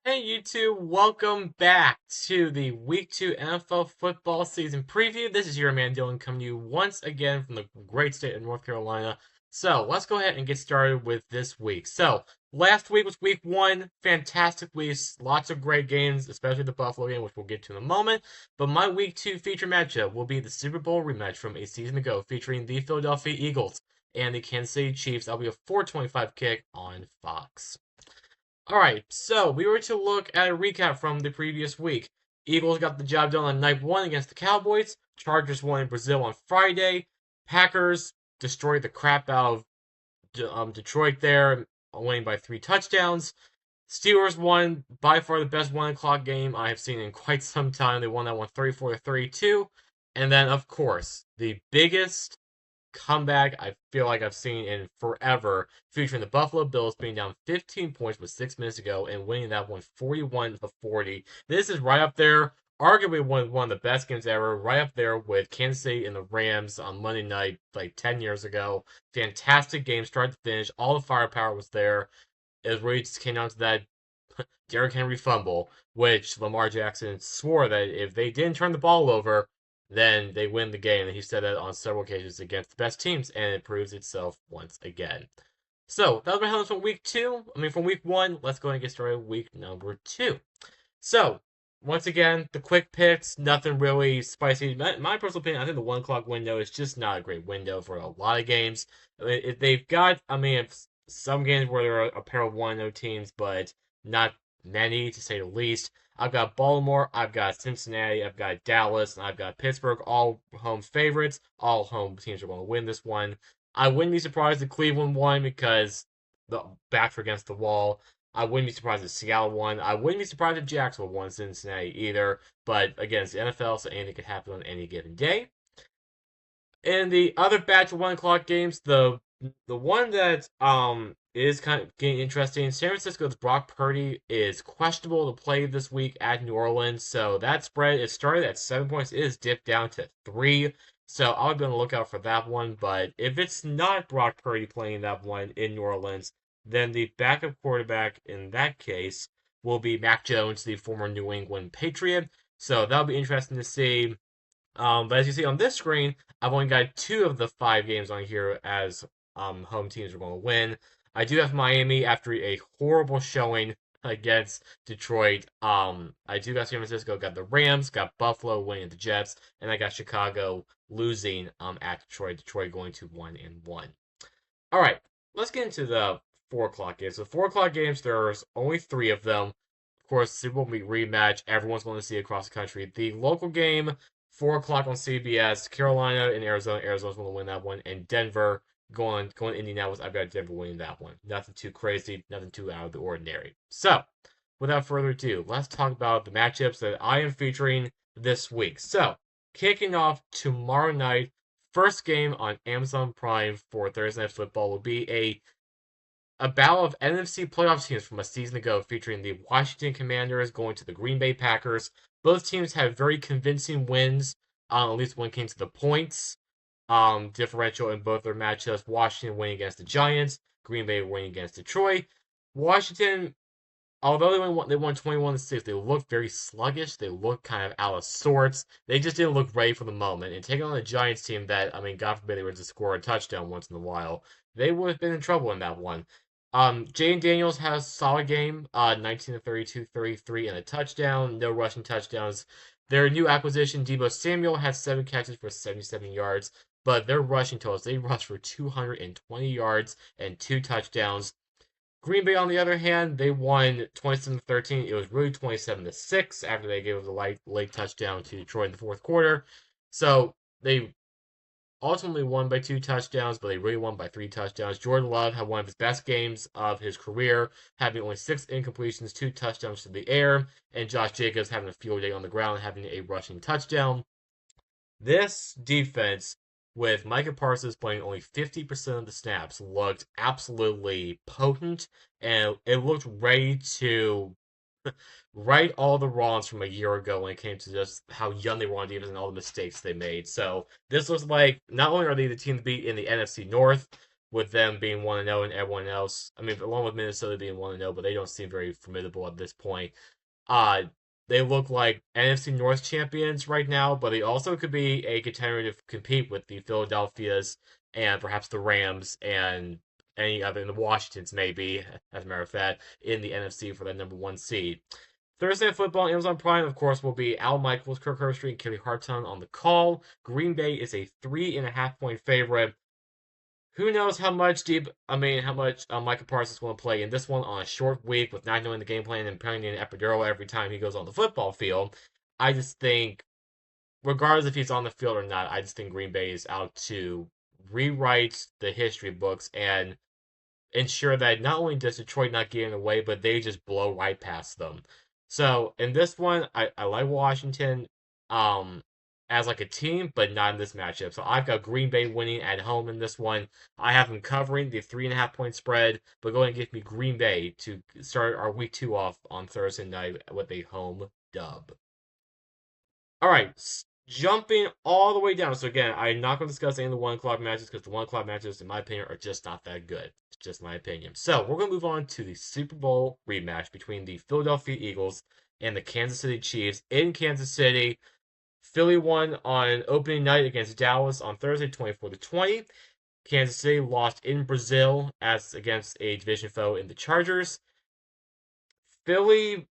Hey YouTube, welcome back to the Week 2 NFL football season preview. This is your man Dylan coming to you once again from the great state of North Carolina. So let's go ahead and get started with this week. So last week was week 1, fantastic week, lots of great games, especially the Buffalo game, which we'll get to in a moment. But my week 2 feature matchup will be the Super Bowl rematch from a season ago featuring the Philadelphia Eagles and the Kansas City Chiefs. That'll be a 4:25 kick on Fox. Alright, so we were to look at a recap from the previous week. Eagles got the job done on night 1 against the Cowboys. Chargers won in Brazil on Friday. Packers destroyed the crap out of Detroit there, winning by 3 touchdowns. Steelers won by far the best 1 o'clock game I have seen in quite some time. They won that one 34-32. And then, of course, the biggest comeback I feel like I've seen in forever, featuring the Buffalo Bills being down 15 points with 6 minutes to go and winning that one 41-40. This is right up there, arguably one of the best games ever, right up there with Kansas City and the Rams on Monday night, like 10 years ago. Fantastic game, start to finish. All the firepower was there. It really just came down to that Derrick Henry fumble, which Lamar Jackson swore that if they didn't turn the ball over, then they win the game. And he said that on several occasions against the best teams, and it proves itself once again. So that was my highlights from week 2. From week 1. Let's go ahead and get started with week number 2. So once again, the quick picks, nothing really spicy. My personal opinion, I think the 1 o'clock window is just not a great window for a lot of games. If they've got, some games where there are a pair of 1-0 teams, but not many to say the least. I've got Baltimore, I've got Cincinnati, I've got Dallas, and I've got Pittsburgh, all home favorites. All home teams are going to win this one. I wouldn't be surprised if Cleveland won because the backs are against the wall. I wouldn't be surprised if Seattle won. I wouldn't be surprised if Jacksonville won Cincinnati either. But again, it's the NFL, so anything could happen on any given day. In the other batch of 1 o'clock games, the one that is kind of getting interesting, San Francisco's Brock Purdy is questionable to play this week at New Orleans. So that spread, it started at 7 points, it is dipped down to 3. So I'll be on the lookout for that one. But if it's not Brock Purdy playing that one in New Orleans, then the backup quarterback in that case will be Mac Jones, the former New England Patriot. So that'll be interesting to see. But as you see on this screen, I've only got 2 of the 5 games on here as home teams are going to win. I do have Miami after a horrible showing against Detroit. I do got San Francisco, got the Rams, got Buffalo winning the Jets, and I got Chicago losing at Detroit. Detroit going to 1-1. All right, let's get into the 4 o'clock games. So 4 o'clock games, there's only 3 of them. Of course, Super Bowl rematch. Everyone's going to see across the country. The local game, 4 o'clock on CBS. Carolina and Arizona. Arizona's going to win that one, and Denver going to Indianapolis. I've got Denver winning that one. Nothing too crazy, nothing too out of the ordinary. So, without further ado, let's talk about the matchups that I am featuring this week. So, kicking off tomorrow night, first game on Amazon Prime for Thursday Night Football will be a battle of NFC playoff teams from a season ago, featuring the Washington Commanders going to the Green Bay Packers. Both teams have very convincing wins. At least one came to the points differential in both their matchups. Washington winning against the Giants, Green Bay winning against Detroit. Washington, although they won 21-6, they looked very sluggish. They looked kind of out of sorts. They just didn't look ready for the moment. And taking on the Giants team that, God forbid they were to score a touchdown once in a while, they would have been in trouble in that one. Jane Daniels had a solid game, 19-32, 33, and a touchdown. No rushing touchdowns. Their new acquisition, Deebo Samuel, had 7 catches for 77 yards, but their rushing totals, they rushed for 220 yards and 2 touchdowns. Green Bay, on the other hand, they won 27-13. It was really 27-6 after they gave up the late touchdown to Detroit in the fourth quarter. So they ultimately won by 2 touchdowns, but they really won by 3 touchdowns. Jordan Love had one of his best games of his career, having only 6 incompletions, 2 touchdowns to the air, and Josh Jacobs having a field day on the ground, having a rushing touchdown. This defense, with Micah Parsons playing only 50% of the snaps, looked absolutely potent, and it looked ready to right all the wrongs from a year ago when it came to just how young they were on defense and all the mistakes they made. So this looks like not only are they the team to beat in the NFC North, with them being 1-0 and everyone else. I mean, along with Minnesota being 1-0, but they don't seem very formidable at this point. Uh, they look like NFC North champions right now, but they also could be a contender to compete with the Philadelphias and perhaps the Rams and any other, the Washingtons maybe, as a matter of fact, in the NFC for that number one seed. Thursday Night Football on Amazon Prime, of course, will be Al Michaels, Kirk Herbstreit, and Kelly Hartung on the call. Green Bay is a 3.5 point favorite. Who knows how much how much Micah Parsons is going to play in this one on a short week with not knowing the game plan and putting in an epidural every time he goes on the football field. I just think, regardless if he's on the field or not, I just think Green Bay is out to rewrite the history books and ensure that not only does Detroit not get in the way, but they just blow right past them. So in this one, I like Washington um as like a team, but not in this matchup. So I've got Green Bay winning at home in this one. I have them covering the 3.5 point spread, but go ahead and give me Green Bay to start our week two off on Thursday night with a home dub. All right, jumping all the way down. So again, I'm not going to discuss any of the 1 o'clock matches because the 1 o'clock matches, in my opinion, are just not that good. It's just my opinion. So we're going to move on to the Super Bowl rematch between the Philadelphia Eagles and the Kansas City Chiefs in Kansas City. Philly won on opening night against Dallas on Thursday, 24-20. Kansas City lost in Brazil as against a division foe in the Chargers. Philly,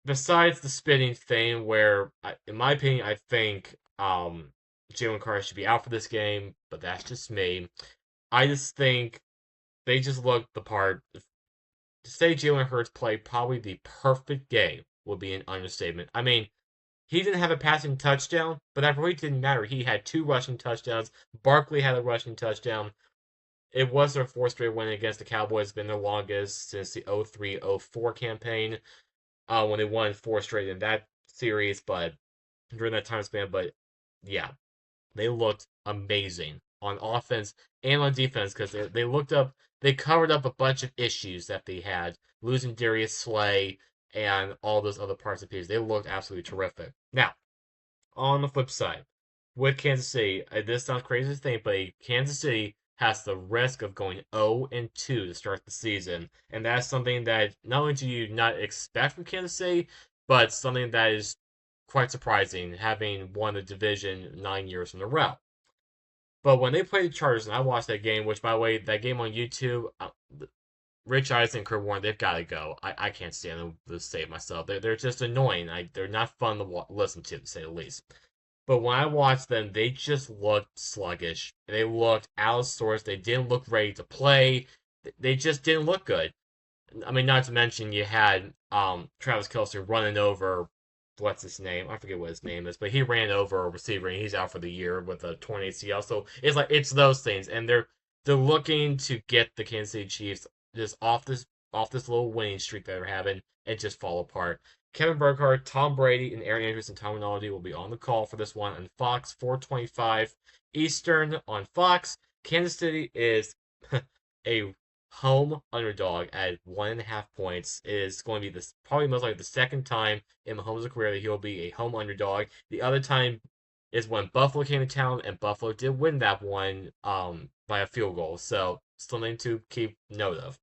besides the spitting thing, where in my opinion, I think Jalen Carter should be out for this game, but that's just me. I just think they just look the part. To say Jalen Hurts played probably the perfect game would be an understatement. I mean, he didn't have a passing touchdown, but that really didn't matter. He had two rushing touchdowns. Barkley had a rushing touchdown. It was their fourth straight win against the Cowboys. It's been their longest since the 03-04 campaign, when they won four straight in that series. But during that time span, but yeah, they looked amazing on offense and on defense because they covered up a bunch of issues that they had, losing Darius Slay and all those other parts of the piece. They looked absolutely terrific. Now, on the flip side, with Kansas City, this sounds crazy to think, but Kansas City has the risk of going 0-2 to start the season, and that's something that not only do you not expect from Kansas City, but something that is quite surprising, having won the division 9 years in a row. But when they played the Chargers, and I watched that game, which by the way, that game on YouTube, Rich Eisen and Kurt Warner, they've got to go. I can't stand them to save myself. They're just annoying. They're not fun to listen to say the least. But when I watched them, they just looked sluggish. They looked out of sorts. They didn't look ready to play. They just didn't look good. I mean, not to mention you had Travis Kelce running over what's his name? I forget what his name is, but he ran over a receiver and he's out for the year with a torn ACL. So it's those things, and they're looking to get the Kansas City Chiefs just off this little winning streak that they're having and just fall apart. Kevin Burkhardt, Tom Brady, and Aaron Andrews and terminology will be on the call for this one on Fox 425 Eastern on Fox. Kansas City is a home underdog at 1.5 points. It is going to be this probably most likely the second time in Mahomes' career that he'll be a home underdog. The other time is when Buffalo came to town, and Buffalo did win that one by a field goal. So something to keep note of.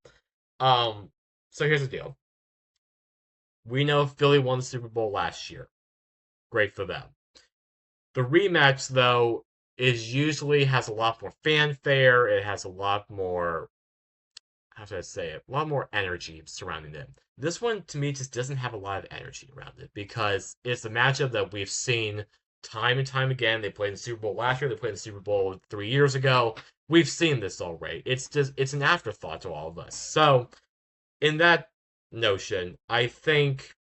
So here's the deal. We know Philly won the Super Bowl last year. Great for them. The rematch, though, is usually has a lot more fanfare. It has a lot more, how should I say it? A lot more energy surrounding it. This one, to me, just doesn't have a lot of energy around it because it's a matchup that we've seen time and time again. They played in the Super Bowl last year. They played in the Super Bowl 3 years ago. We've seen this already. It's an afterthought to all of us. So, in that notion, I think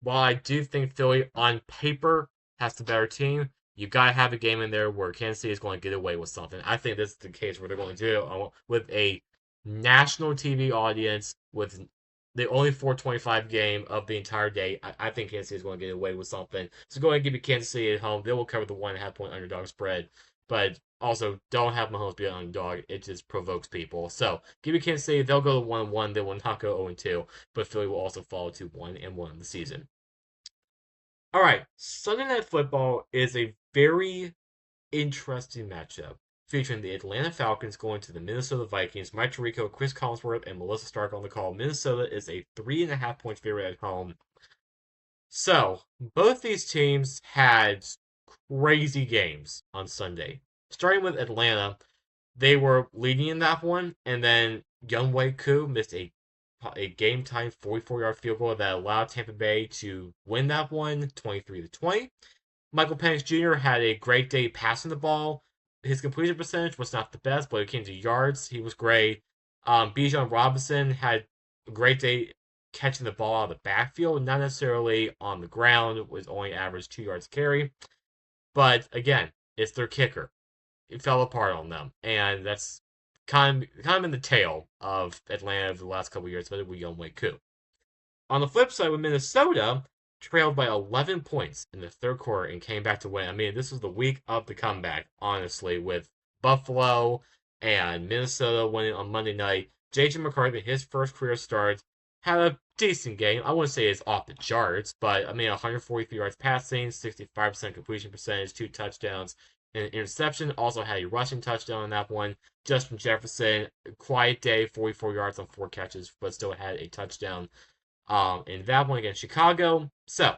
while I do think Philly on paper has the better team, you gotta have a game in there where Kansas City is going to get away with something. I think this is the case where they're going to do it with a national TV audience with the only 425 game of the entire day. I think Kansas City is going to get away with something. So go ahead and give me Kansas City at home. They will cover the 1.5 point underdog spread, but also don't have Mahomes be an underdog. It just provokes people. So give me Kansas City. They'll go to 1-1. They will not go 0-2, but Philly will also fall to 1-1 in the season. All right, Sunday Night Football is a very interesting matchup. featuring the Atlanta Falcons going to the Minnesota Vikings. Mike Tirico, Chris Collinsworth, and Melissa Stark on the call. Minnesota is a 3.5 point favorite at home. So, both these teams had crazy games on Sunday. Starting with Atlanta, they were leading in that one, and then Younghoe Koo missed a game time 44-yard field goal that allowed Tampa Bay to win that one 23-20. Michael Penix Jr. had a great day passing the ball. His completion percentage was not the best, but it came to yards. He was great. Bijan Robinson had a great day catching the ball out of the backfield, not necessarily on the ground. It was only average 2 yards carry. But again, it's their kicker. It fell apart on them, and that's kind of in the tail of Atlanta over the last couple of years, but with Younghoe Koo. On the flip side, with Minnesota, trailed by 11 points in the third quarter and came back to win. I mean, this was the week of the comeback, honestly, with Buffalo and Minnesota winning on Monday night. J.J. McCarthy, his first career start, had a decent game. I wouldn't say it's off the charts, but I mean, 143 yards passing, 65% completion percentage, 2 touchdowns, and an interception. Also had a rushing touchdown on that one. Justin Jefferson, quiet day, 44 yards on 4 catches, but still had a touchdown in that one against Chicago. So,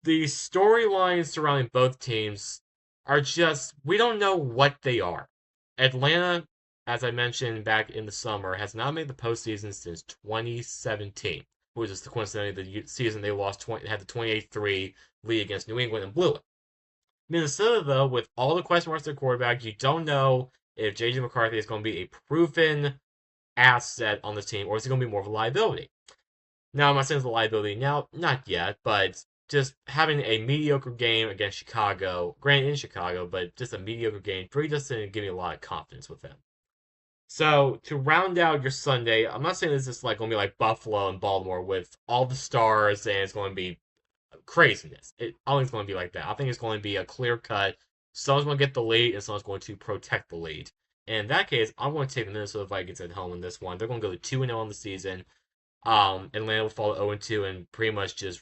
the storylines surrounding both teams are just, we don't know what they are. Atlanta, as I mentioned back in the summer, has not made the postseason since 2017, which is coincidentally the season they had the 28-3 lead against New England and blew it. Minnesota, though, with all the question marks at quarterback, you don't know if J.J. McCarthy is going to be a proven asset on the team or is he going to be more of a liability. Now, I'm not saying it's a liability now, not yet, but just having a mediocre game against Chicago, granted in Chicago, but just a mediocre game, really doesn't give me a lot of confidence with them. So, to round out your Sunday, I'm not saying this is like going to be like Buffalo and Baltimore with all the stars and it's going to be craziness. I don't think it's going to be like that. I think it's going to be a clear cut. Someone's going to get the lead and someone's going to protect the lead. And in that case, I'm going to take the Minnesota Vikings at home in this one. They're going to go to 2-0 on the season. Atlanta will fall 0-2 and pretty much just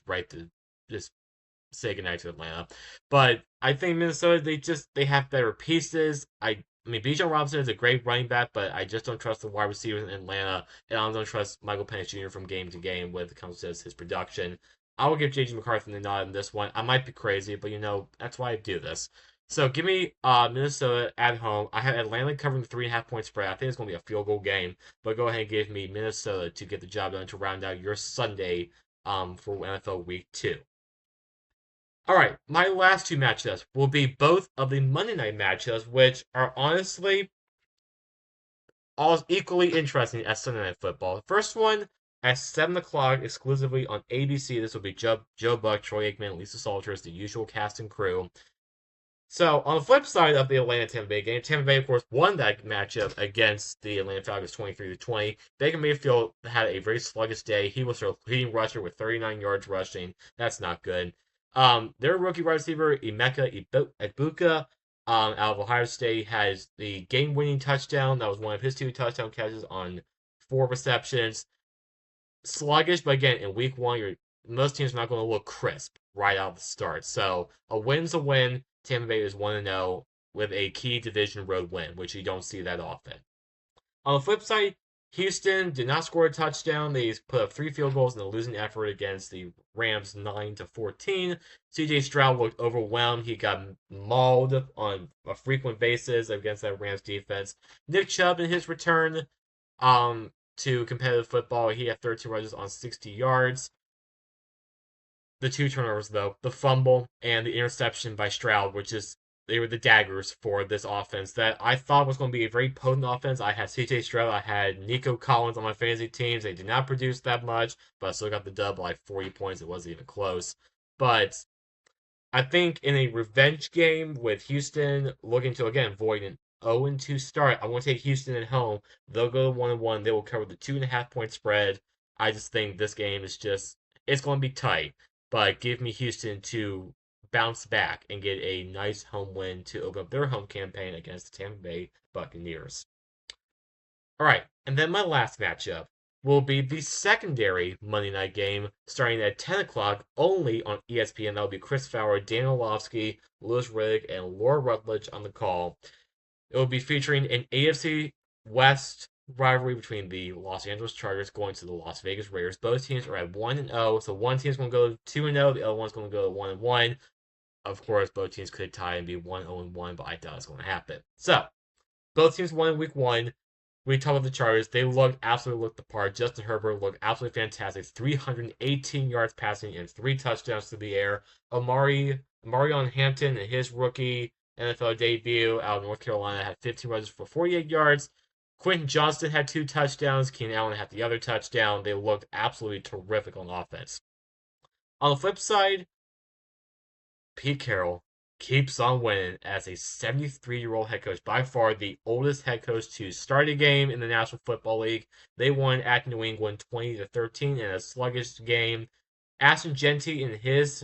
say goodnight to Atlanta. But I think Minnesota, they have better pieces. I mean, Bijan Robinson is a great running back, but I just don't trust the wide receivers in Atlanta, and I don't trust Michael Penix Jr. from game to game when it comes to his production. I will give J.J. McCarthy the nod in this one. I might be crazy, but that's why I do this. So give me Minnesota at home. I have Atlanta covering the 3.5 point spread. I think it's going to be a field goal game, but go ahead and give me Minnesota to get the job done to round out your Sunday for NFL Week 2. All right, my last two matchups will be both of the Monday night matchups, which are honestly all equally interesting as Sunday Night Football. The first one at 7 o'clock exclusively on ABC. This will be Joe Buck, Troy Aikman, Lisa Salters, the usual cast and crew. So, on the flip side of the Atlanta-Tampa Bay game, Tampa Bay, of course, won that matchup against the Atlanta Falcons 23-20. Baker Mayfield had a very sluggish day. He was their leading rusher with 39 yards rushing. That's not good. Their rookie wide receiver, Emeka Egbuka, out of Ohio State, has the game-winning touchdown. That was one of his 2 touchdown catches on 4 receptions. Sluggish, but again, in week 1, most teams are not going to look crisp right out of the start. So, a win's a win. Tampa Bay is 1-0 with a key division road win, which you don't see that often. On the flip side, Houston did not score a touchdown. They put up 3 field goals in a losing effort against the Rams 9-14. CJ Stroud looked overwhelmed. He got mauled on a frequent basis against that Rams defense. Nick Chubb in his return to competitive football, he had 13 rushes on 60 yards. The 2 turnovers, though, the fumble and the interception by Stroud, they were the daggers for this offense that I thought was going to be a very potent offense. I had CJ Stroud, I had Nico Collins on my fantasy teams. They did not produce that much, but I still got the dub by like 40 points. It wasn't even close. But I think in a revenge game with Houston looking to, again, avoid an 0-2 start, I want to take Houston at home. They'll go 1-1. They will cover the 2.5 point spread. I just think this game it's going to be tight. But give me Houston to bounce back and get a nice home win to open up their home campaign against the Tampa Bay Buccaneers. All right, and then my last matchup will be the secondary Monday night game starting at 10 o'clock only on ESPN. That will be Chris Fowler, Dan Orlovsky, Louis Riddick, and Laura Rutledge on the call. It will be featuring an AFC West rivalry between the Los Angeles Chargers going to the Las Vegas Raiders. Both teams are at 1-0, so one team's going to go 2-0, the other one's going to go 1-1. Of course, both teams could tie and be 1-0-1, but I doubt it's going to happen. So, both teams won in week one. We talk about the Chargers. They absolutely looked the part. Justin Herbert looked absolutely fantastic. 318 yards passing and 3 touchdowns through the air. Marion Hampton in his rookie NFL debut out of North Carolina had 15 rushes for 48 yards. Quentin Johnston had 2 touchdowns. Keenan Allen had the other touchdown. They looked absolutely terrific on offense. On the flip side, Pete Carroll keeps on winning as a 73-year-old head coach, by far the oldest head coach to start a game in the National Football League. They won at New England 20-13 in a sluggish game. Ashton Jeanty in his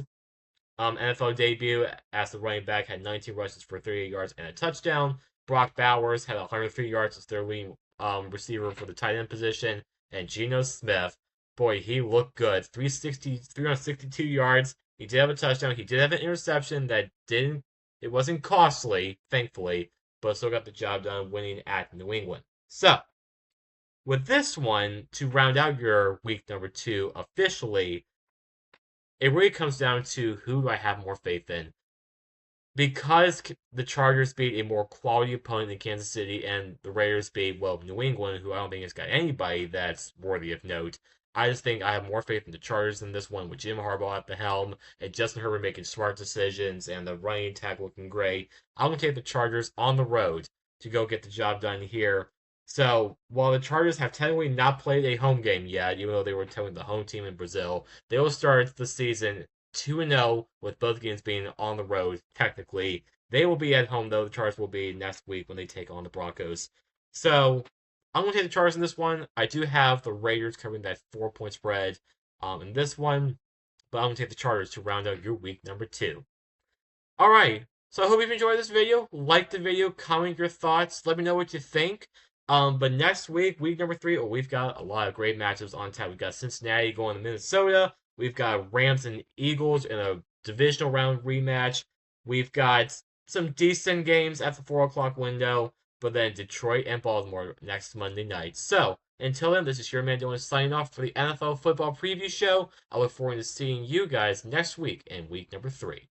NFL debut as the running back had 19 rushes for 38 yards and a touchdown. Brock Bowers had 103 yards as their leading receiver for the tight end position. And Geno Smith, boy, he looked good. 362 yards. He did have a touchdown. He did have an interception that it wasn't costly, thankfully, but still got the job done winning at New England. So, with this one, to round out your week number 2 officially, it really comes down to who do I have more faith in. Because the Chargers beat a more quality opponent in Kansas City and the Raiders beat, well, New England, who I don't think has got anybody that's worthy of note, I just think I have more faith in the Chargers than this one with Jim Harbaugh at the helm and Justin Herbert making smart decisions and the running attack looking great. I'm going to take the Chargers on the road to go get the job done here. So, while the Chargers have technically not played a home game yet, even though they were technically the home team in Brazil, they will start the season 2-0 with both games being on the road, technically. They will be at home, though. The Chargers will be next week when they take on the Broncos. So, I'm going to take the Chargers in this one. I do have the Raiders covering that 4-point spread in this one, but I'm going to take the Chargers to round out your week number 2. All right. So I hope you've enjoyed this video. Like the video, comment your thoughts. Let me know what you think. But next week, week number 3, we've got a lot of great matchups on tap. We've got Cincinnati going to Minnesota. We've got Rams and Eagles in a divisional round rematch. We've got some decent games at the 4 o'clock window. But then Detroit and Baltimore next Monday night. So, until then, this is your man Dylan signing off for the NFL Football Preview Show. I look forward to seeing you guys next week in week number 3.